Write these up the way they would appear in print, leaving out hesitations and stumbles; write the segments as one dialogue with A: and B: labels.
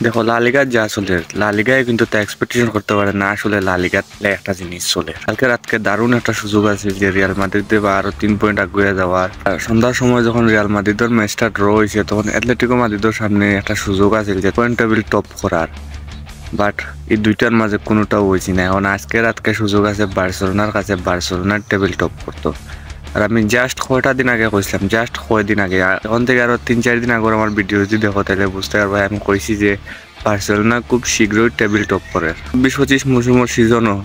A: দেখো লা লিগার যা চলে লা লিগায় কিন্তু তা এক্সপেকটেশন করতে পারে না আসলে লা লিগাত একটা জিনিস চলে। কালকে রাতকে দারুণ একটা সুযোগ আছে যে রিয়াল মাদ্রিদে বা আরো 3 পয়েন্ট আগুয়ে যাওয়ার। আর সন্ধ্যার সময় যখন রিয়াল মাদ্রিদের ম্যাচটা ড্র হয়েছে তখন অ্যাটলেটিকো মাদ্রিদের সামনে একটা সুযোগ আছে যে পয়েন্ট টেবিল টপ করার, বাট এই দুইটার মাঝে কোনোটাও হয়েছে না। এখন আজকে রাতকে সুযোগ আছে বার্সেলোনার কাছে বার্সেলোনার টেবিল টপ করতো। আর আমি জাস্ট কয়টা দিন আগে কইছিলাম, জাস্ট কয়দিন আগে, এখন থেকে আরো 3-4 দিন আগে আমার ভিডিও যদি দেখো তাহলে বুঝতে পারবো আমি কইছি যে বার্সেলোনা খুব শীঘ্রই টেবিল টপ করে। 20-25 মৌসুমের সিজনও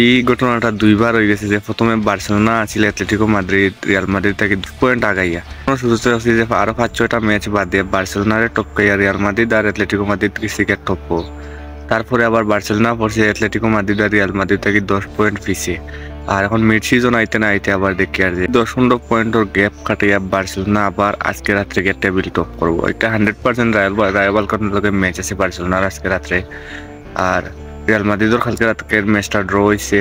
A: এই ঘটনাটা দুইবার হয়ে গেছে যে প্রথমে বার্সেলোনা ছিল অ্যাটলেটিকো মাদ্রিদ রিয়াল মাদ্রিদ থেকে 2 পয়েন্ট আগাইয়া সুযোগ আছে যে আরো 5-6টা ম্যাচ বাদ দিয়ে বার্সেলোনারে টপ কাইয়া রিয়াল মাদ্রিদ আর অ্যাটলেটিকো মাদ্রিদ ক্রিকেট টপ। তারপরে আবার বার্সেলোনা পড়ছে অ্যাটলেটিকো মাদ্রিদ আর রিয়াল মাদ্রিদ থেকে 10 পয়েন্ট পিছে। আর এখন মিড সিজন আইতে না আইতে আবার দেখি আর যে 10-15 পয়েন্টের গ্যাপ কাটিয়ে বার্সেলোনা আবার আজকে রাত্রে গিয়ে টেবিল টপ করবো। এটা 100% রায়াল লগে ম্যাচ আছে বার্সেলোনার আজকে রাত্রে। আর রিয়াল মাদ্রিদের কালকে রাতকের ম্যাচটা ড্র হয়েছে,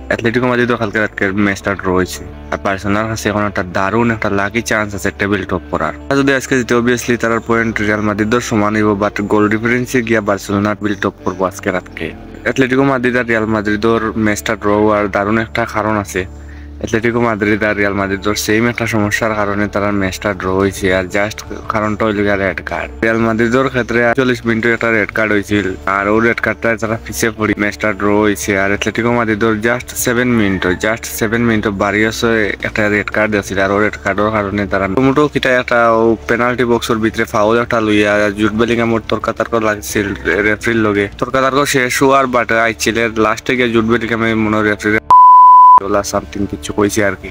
A: অ্যাটলেটিকো মাদ্রিদের কালকে রাতকের ম্যাচটা ড্র হয়েছে। আর বার্সেলোনার কাছে এখন একটা দারুণ একটা লাকি চান্স আছে টেবিল টপ করার। যদি আজকে জিতে অবভিয়াসলি তার পয়েন্ট রিয়াল মাদ্রিদের সমান হইব, বাট গোল ডিফারেন্সে গিয়া বার্সেলোনা টেবিল টপ করবো আজকে রাতকে। অ্যাটলেটিকো মাদ্রিদ আর রিয়াল মাদ্রিদের ম্যাচটা ড্র হওয়ার দারুণ একটা কারণ আছে। অ্যাটলেটিকো মাদ্রিদ আর রিয়াল মাদ্রিদের সেম একটা সমস্যার কারণে তারা ম্যাচটা ড্র হয়েছে। আর জাস্ট কারণটা হইল রেড কার্ড। রিয়াল মাদ্রিদের ক্ষেত্রে 40 মিনিটের একটা রেড কার্ড হয়েছিল আর ওই রেড কার্ডটা তারা পিছে পড়ি ম্যাচটা ড্র হয়েছে। আর অ্যাটলেটিকো মাদ্রিদের জাস্ট 7 মিনিট বাড়িয়েছে একটা রেড কার্ড দিয়েছিল। আর ওই রেড কার্ডের কারণে তারা মোটো কিটা একটা পেনাল্টি বক্সের ভিতরে ফাউল একটা লইয়া জুট বেলিংহামের তর্কাতর্ক লাগছিল রেফারির লগে। তর্কাতর্ক শেষ হওয়ার বাট আইছিল লাস্টে গিয়ে জুট বেলিংহামে মনে রেফারি সামথিং কিছু কইছে আর কি।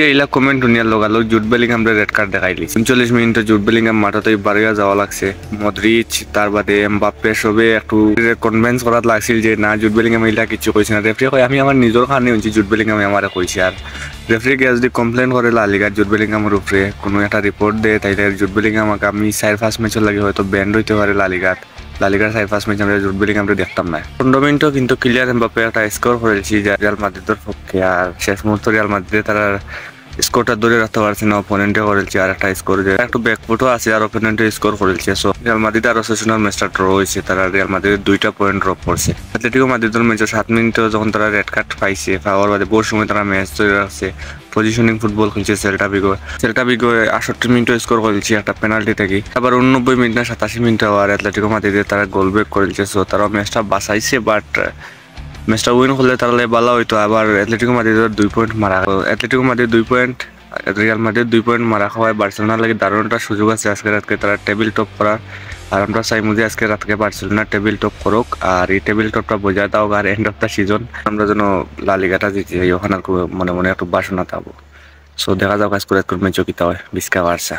A: এইলা কমেন্ট দুনিয়ার লোকালো জুট বেলিংহাম রেড কার্ড দেখাইলি 39 মিনিটে জুট বেলিংহাম মাঠতে বাড়িয়া যাওয়া লাগছে। মডরিচ তার বাদে এমবাপ্পে সবে একটু কনভিন্স করাত লাগছিল যে না জুট বেলিংহাম এইলা কিছু কইছে না। রেফারি কই আমি আমার নিজের কারণে হইছি জুট বেলিংহামে আমারে কইছে। আর রেফারি কে যদি কমপ্লেন করে লা লিগার জুট বেলিংহামের উপরে কোনো একটা রিপোর্ট দেয় তাইলে জুট বেলিংহাম আমি 4-5 ম্যাচের লাগে হয়তো ব্যান্ড হইতে পারে লা লিগার 4-5 ম্যাচ আমরা জুট বেলিংহামকে দেখতাম না। 15 মিনিটও কিন্তু ক্লিয়ার এমবাপ্পে একটা স্কোর করেছি রিয়াল মাদ্রিদের পক্ষে। আর শেষ মুহূর্তে রিয়াল মাদ্রিদে তারা স্কোরটা ধরে রাখতে পারছে না, অপোনেন্টে করেছে আর একটা স্কোর একটু ব্যাকফুটও আছে আর অপোনেন্টে স্কোর করেছে। সো রিয়াল মাদ্রিদ আর অসোসিয়েশনাল ম্যাচটা ড্র হয়েছে, তারা রিয়াল মাদ্রিদের 2টা পয়েন্ট ড্রপ করছে। অ্যাটলেটিকো মাদ্রিদের ম্যাচে 7 মিনিটে যখন তারা রেড কার্ড পাইছে পাওয়ার বাদে বহু সময় তারা ম্যাচ ধরে রাখছে, পজিশনিং ফুটবল খেলছে। সেল্টা বিগো 68 মিনিটও স্কোর করেছে একটা পেনাল্টি থেকে। আবার 89 মিনিট না 87 মিনিটে আর অ্যাটলেটিকো মাদ্রিদে তারা গোল ব্রেক করেছে। সো তারা ম্যাচটা বাঁচাইছে, বাট ম্যাচটা উইন করলে তারা ভালো হইতো। আবার অ্যাটলেটিকো মাদ্রিদের 2 পয়েন্ট মারা, Atletico Madrid 2 point, Real Madrid 2 point মারা খাওয়ায় বার্সেলোনার লাগে দারুণ একটা সুযোগ আছে আজকে রাতকে তারা টেবিল টপ করার। আর আমরা চাই যে আজকে রাতকে বার্সেলোনা টেবিল টপ করুক আর এই টেবিল টপটা বোঝা দাও। আর এন্ড অফ দ্য সিজন আমরা যেন লা লিগাটা জিতি ওখানে মনে মনে একটু বাসনা থাকবো। সো দেখা যাক আজকে ম্যাচও কিতা হয় বিস্কা বার্সা।